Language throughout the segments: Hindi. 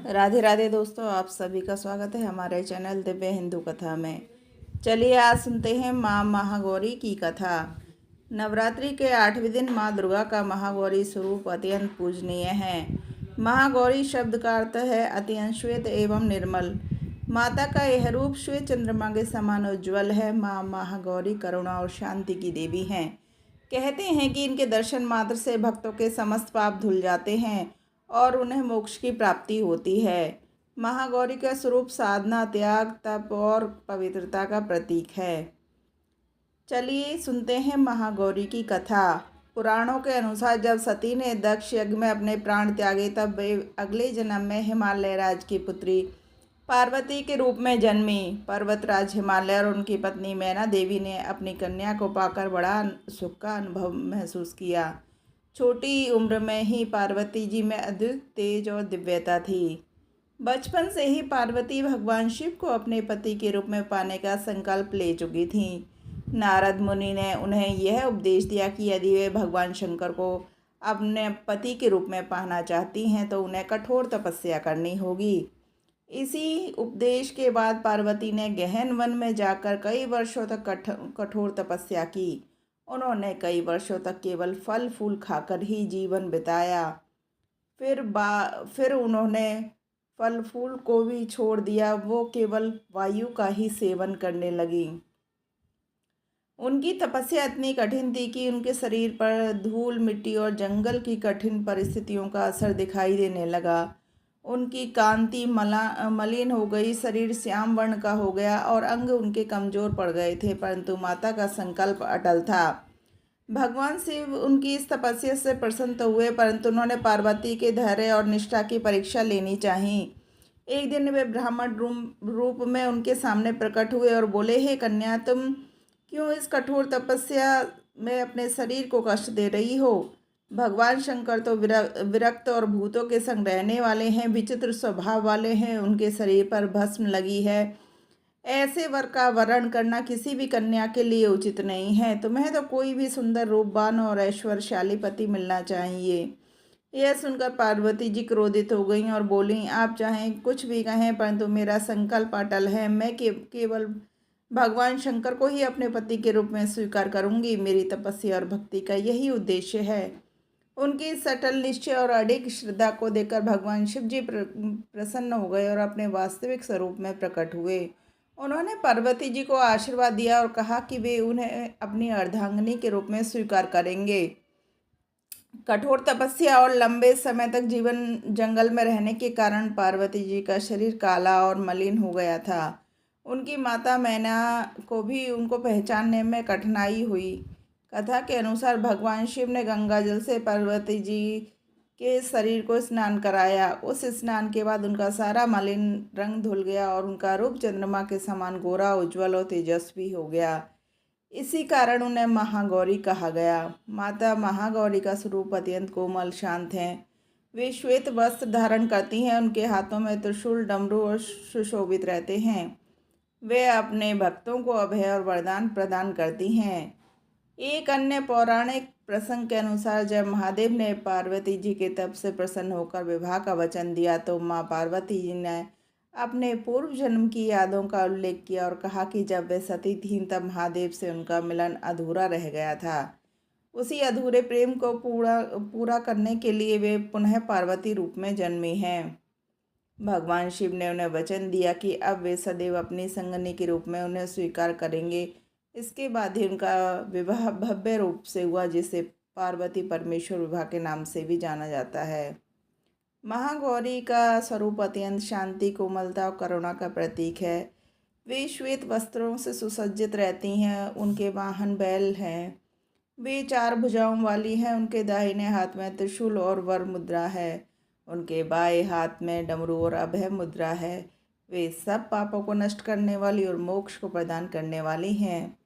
राधे राधे दोस्तों, आप सभी का स्वागत है हमारे चैनल दिव्य हिंदू कथा में। चलिए आज सुनते हैं माँ महागौरी की कथा। नवरात्रि के 8वें दिन माँ दुर्गा का महागौरी स्वरूप अत्यंत पूजनीय है। महागौरी शब्द का अर्थ है अत्यंत श्वेत एवं निर्मल। माता का यह रूप श्वेत चंद्रमा के समान उज्ज्वल है। माँ महागौरी करुणा और शांति की देवी हैं। कहते हैं कि इनके दर्शन मात्र से भक्तों के समस्त पाप धुल जाते हैं और उन्हें मोक्ष की प्राप्ति होती है। महागौरी का स्वरूप साधना, त्याग, तप और पवित्रता का प्रतीक है। चलिए सुनते हैं महागौरी की कथा। पुराणों के अनुसार जब सती ने दक्ष यज्ञ में अपने प्राण त्यागे तब वे अगले जन्म में हिमालय राज की पुत्री पार्वती के रूप में जन्मी। पर्वतराज हिमालय और उनकी पत्नी मैना देवी ने अपनी कन्या को पाकर बड़ा सुख का अनुभव महसूस किया। छोटी उम्र में ही पार्वती जी में अद्भुत तेज और दिव्यता थी। बचपन से ही पार्वती भगवान शिव को अपने पति के रूप में पाने का संकल्प ले चुकी थीं। नारद मुनि ने उन्हें यह उपदेश दिया कि यदि वे भगवान शंकर को अपने पति के रूप में पाना चाहती हैं तो उन्हें कठोर तपस्या करनी होगी। इसी उपदेश के बाद पार्वती ने गहन वन में जाकर कई वर्षों तक कठोर तपस्या की। उन्होंने कई वर्षों तक केवल फल फूल खाकर ही जीवन बिताया। फिर उन्होंने फल फूल को भी छोड़ दिया। वो केवल वायु का ही सेवन करने लगी। उनकी तपस्या इतनी कठिन थी कि उनके शरीर पर धूल, मिट्टी और जंगल की कठिन परिस्थितियों का असर दिखाई देने लगा। उनकी कांति मलिन हो गई, शरीर श्याम वर्ण का हो गया और अंग उनके कमज़ोर पड़ गए थे, परंतु माता का संकल्प अटल था। भगवान शिव उनकी इस तपस्या से प्रसन्न तो हुए, परंतु उन्होंने पार्वती के धैर्य और निष्ठा की परीक्षा लेनी चाहिए। एक दिन वे ब्राह्मण रूप में उनके सामने प्रकट हुए और बोले, हे कन्या, तुम क्यों इस कठोर तपस्या में अपने शरीर को कष्ट दे रही हो? भगवान शंकर तो विरक्त और भूतों के संग रहने वाले हैं, विचित्र स्वभाव वाले हैं, उनके शरीर पर भस्म लगी है। ऐसे वर का वर्ण करना किसी भी कन्या के लिए उचित नहीं है। तुम्हें तो कोई भी सुंदर रूपवान और ऐश्वर्यशाली पति मिलना चाहिए। यह सुनकर पार्वती जी क्रोधित हो गईं और बोलीं, आप चाहें कुछ भी कहें, परंतु मेरा संकल्प अटल है। मैं केवल भगवान शंकर को ही अपने पति के रूप में स्वीकार करूंगी। मेरी तपस्या और भक्ति का यही उद्देश्य है। उनकी सटल निश्चय और अडिग श्रद्धा को देखकर भगवान शिव जी प्रसन्न हो गए और अपने वास्तविक स्वरूप में प्रकट हुए। उन्होंने पार्वती जी को आशीर्वाद दिया और कहा कि वे उन्हें अपनी अर्धांगिनी के रूप में स्वीकार करेंगे। कठोर तपस्या और लंबे समय तक जीवन जंगल में रहने के कारण पार्वती जी का शरीर काला और मलिन हो गया था। उनकी माता मैना को भी उनको पहचानने में कठिनाई हुई। कथा के अनुसार भगवान शिव ने गंगा जल से पार्वती जी के शरीर को स्नान कराया। उस स्नान के बाद उनका सारा मलिन रंग धुल गया और उनका रूप चंद्रमा के समान गोरा, उज्ज्वल और तेजस्वी हो गया। इसी कारण उन्हें महागौरी कहा गया। माता महागौरी का स्वरूप अत्यंत कोमल, शांत है। वे श्वेत वस्त्र धारण करती हैं। उनके हाथों में त्रिशूल, डमरू और सुशोभित रहते हैं। वे अपने भक्तों को अभय और वरदान प्रदान करती हैं। एक अन्य पौराणिक प्रसंग के अनुसार जब महादेव ने पार्वती जी के तप से प्रसन्न होकर विवाह का वचन दिया तो माँ पार्वती जी ने अपने पूर्व जन्म की यादों का उल्लेख किया और कहा कि जब वे सती थीं तब महादेव से उनका मिलन अधूरा रह गया था। उसी अधूरे प्रेम को पूरा करने के लिए वे पुनः पार्वती रूप में जन्मी हैं। भगवान शिव ने उन्हें वचन दिया कि अब वे सदैव अपनी संगनी के रूप में उन्हें स्वीकार करेंगे। इसके बाद ही उनका विवाह भव्य रूप से हुआ, जिसे पार्वती परमेश्वर विवाह के नाम से भी जाना जाता है। महागौरी का स्वरूप अत्यंत शांति, कोमलता और करुणा का प्रतीक है। वे श्वेत वस्त्रों से सुसज्जित रहती हैं। उनके वाहन बैल हैं। वे 4 भुजाओं वाली हैं। उनके दाहिने हाथ में त्रिशूल और वर मुद्रा है। उनके बाएं हाथ में डमरू और अभय मुद्रा है। वे सब पापों को नष्ट करने वाली और मोक्ष को प्रदान करने वाली हैं।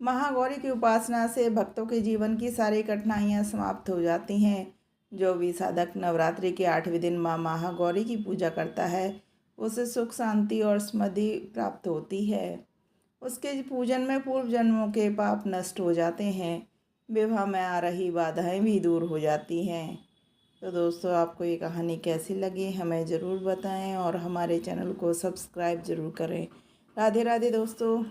महागौरी की उपासना से भक्तों के जीवन की सारी कठिनाइयाँ समाप्त हो जाती हैं। जो भी साधक नवरात्रि के 8वें दिन माँ महागौरी की पूजा करता है उसे सुख, शांति और समृद्धि प्राप्त होती है। उसके पूजन में पूर्व जन्मों के पाप नष्ट हो जाते हैं। विवाह में आ रही बाधाएं भी दूर हो जाती हैं। तो दोस्तों आपको ये कहानी कैसी लगी हमें ज़रूर बताएं और हमारे चैनल को सब्सक्राइब ज़रूर करें। राधे राधे दोस्तों।